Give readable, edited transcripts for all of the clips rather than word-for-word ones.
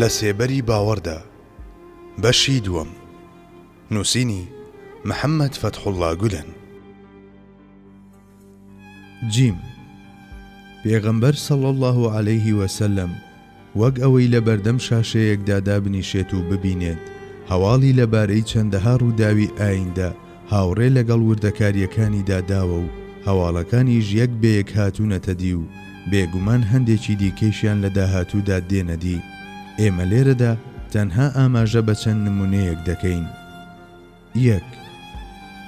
لە سێبەری باوەڕدا بەشی دووەم. نووسینی محەممەد فەتحوڵڵا گولەن. جیم. پێغەمبەر صلی الله عەلەیه وسلم وەک ئەوەی لە بەردەم شاشەیەکدا دابنیشێت و ببینێت هەواڵی لەبارەی چەندەها ڕووداوی ئایندە هاوڕێ لەگەڵ وردەکاریەکانیدا داوە و هەواڵەکانیش یەک بەیەک هاتوونەتە دی و بێگومان هەندێکی دیکەیشیان لە داهاتوودا دێنە دی. ئێمە لێرەدا تەنها ئاماژە بە چەند نمونەیەک دەکەین. 1.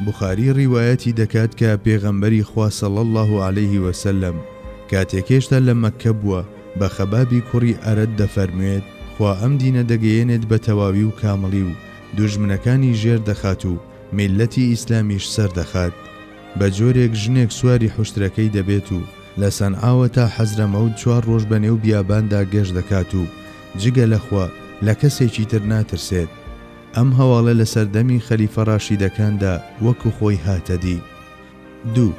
بوخاری ڕیوایەتی دەکات کە پێغەمبەری خوا صلی الله عەلەیه وسلم کاتێکێشتا لە مەککە بووە بە خەبابی کوڕی ئەرەد دەفەرموێت خوا ئەم دینە دەگەیەنێت بە تەواوی و کامڵی و دوژمنەکانی ژێر دەخات و میلەتی ئیسلامیش سەردەخات. بە جۆرێک ژنێک سواری حوشترەکەی دەبێت و لە سەنعاوە تا حەزرەمەوت 4 ڕۆژ بەنێو بیاباندا گەشت دەکات و جگە لەخوا لە کەسێکی تر ناترسێت. ئەم هەواڵە لە سەردەمی خەلیفە ڕاشیدەکاندا وەکو خۆی هاتە دی. 2.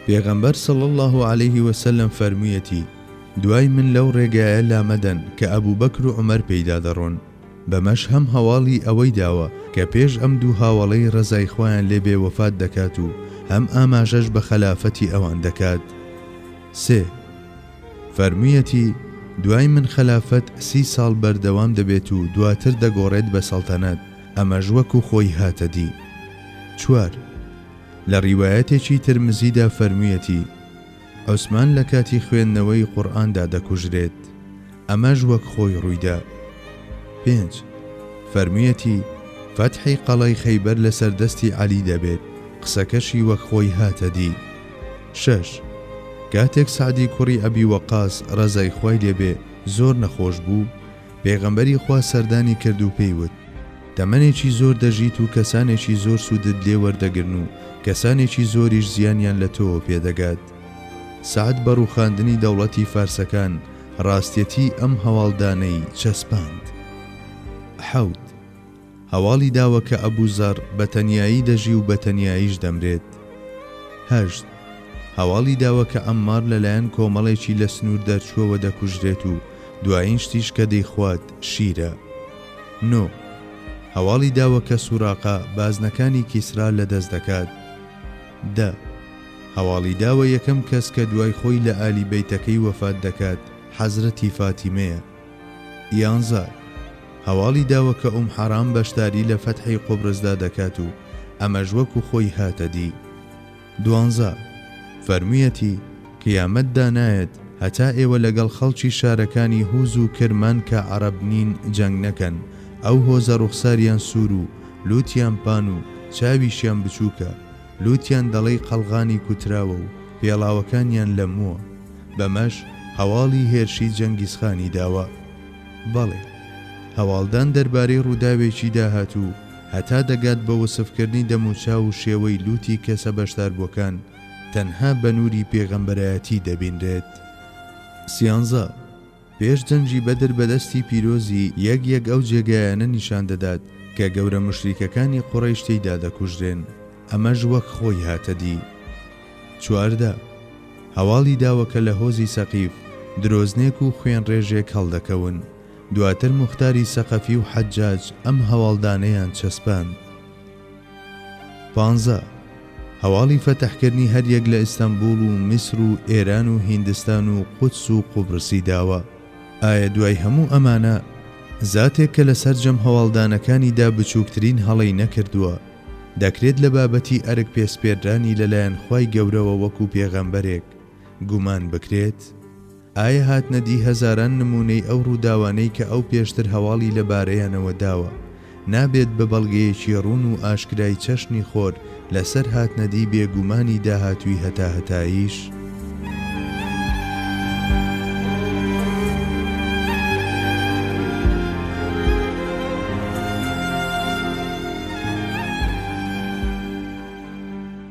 پێغەمبەر صلی الله عەلەیه وسلم فەرموویەتی دوای من لەو ڕێگایە لامەدەن کە ئەبوبەکر و عومەر پەیدا دەڕۆن. بەمەش هەم هەواڵی ئەوەی داوە کە پێش ئەم دوو هاوڵەی ڕەزای خۆیان لێ بێ وەفات دەکات و هەم ئاماژەش بە خەلافەتی ئەوان دەکات. 3. فەرموویەتی دوای من خەلافەت 30 ساڵ بەردەوام دەبێت و دواتر دەگۆڕێت بە سەڵتەنەت. ئەمەش وەکو خۆی هاتە دی. 4. لە ڕیوایەتێکی ترمزیدا فەرموویەتی عوسمان لە کاتی خوێندنەوەی قورئاندا دەکوژرێت. ئەمەش وەک خۆی ڕوویدا. 5. فەرموویەتی فەتحی قەڵای خەیبەر لە سەردەستی عەلی دەبێت. قسەکەشی وەک خۆی هاتە دی. 6. کاتێک سعدی کوڕی ئەبی وەقاس ڕەزای خوای لێبێ زۆر نەخۆش بوو پێغەمبەری خوا سەردانی کرد و پێیوت تەمەنێکی زۆر دەژیت و کەسانێکی زۆر سوودت لێ وەردەگرن و کەسانێکی زۆریش زیانیان لە تۆ پێدەگات. سعد بە ڕووخاندنی دەوڵەتی فارسەکان ڕاستیەتی ئەم هەواڵدانەی چەسپاند. 7. هەواڵی داوە کە ئەبوزەر بە تەنیایی دەژی و بە تەنیاییش دەمرێت. 8. هەواڵی داوە کە ئەممار لەلایەن کۆمەڵێکی لە سنوور دەرچووەوە دەکوژرێت و دوایین شتیش کە دەیخوات شیرە. 9. هەواڵی داوە کە سوراقا بازنەکانی کیسرا لەدەست دەکات. 10. هەواڵی داوە یەکەم کەس کە دوای خۆی لە ئالی بەیتەکەی وەفات دەکات حەزرەتی فاتیمەیە. 11. هەواڵی داوە کە حەرام بەشداری لە فەتحی قوبرسدا دەکات و ئەمەش وەکو خۆی هاتە دی. 12. فەرموویەتی قیامەتدا نایەت هەتا ئێوە لەگەڵ خەڵکی شارەکانی هوز و کرمان کە عەرەب نین جەنگ نەکەن. ئەو هۆزە ڕوخساریان سوور و لوتیان پان و چاویشیان بچووکە. لوتیان دەڵێی قەڵغانی کوتراوە و پێڵاوەکانیان لەمووە. بەمەش هەواڵی هێرشی جەنگیزخانی داوە. بەڵێ هەواڵدان دەربارەی ڕووداوێکی داهاتوو هەتا دەگات بە وسفکردنی دەموچاو و شێوەی لوتی کەسە بەشداربووەکان تەنها بە نووری پێغەمبەرایەتی دەبینرێت. 13. پێش جەنگی بەدر بەدەستی پیرۆزی یەک ئەو جێگایانە نیشان دەدات کە گەورە مشریکەکانی قوڕەیش تێیدا دەکوژرێن. ئەمەش وەک خۆی هاتە دی. 14. هەواڵی داوە کە لە هۆزی سەقیف درۆزنێک و خوێن ڕێژێک هەڵدەکەون. دواتر موختاری سەقەفی و حەجاج ئەم هەواڵدانەیان چەسپاند. 15. هەواڵی فەتەحکردنی هەریەک لە ئیستانبول و میسر و ئێران و هیندستان و قودس و قوبرسی داوە. ئایا دوای هەموو ئەمانە زاتێک کە لە سەرجەم هەواڵدانەکانیدا بچووکترین هەڵەی نەکردووە دەکرێت لە بابەتی ئەرک پێسپێردرانی لەلایەن خوای گەورەوە وەکو پێغەمبەرێک گومان بکرێت؟ ئایا هاتنەدی هەزاران نمونەی ئەو ڕووداوانەی کە ئەو پێشتر هەواڵی لەبارەیانەوە داوە نابێت بە بەڵگەیەکی ڕوون و ئاشکرای چەشنی خۆر لەسەر هاتنەدی بێگومانی داهاتووی هەتا هەتاییش؟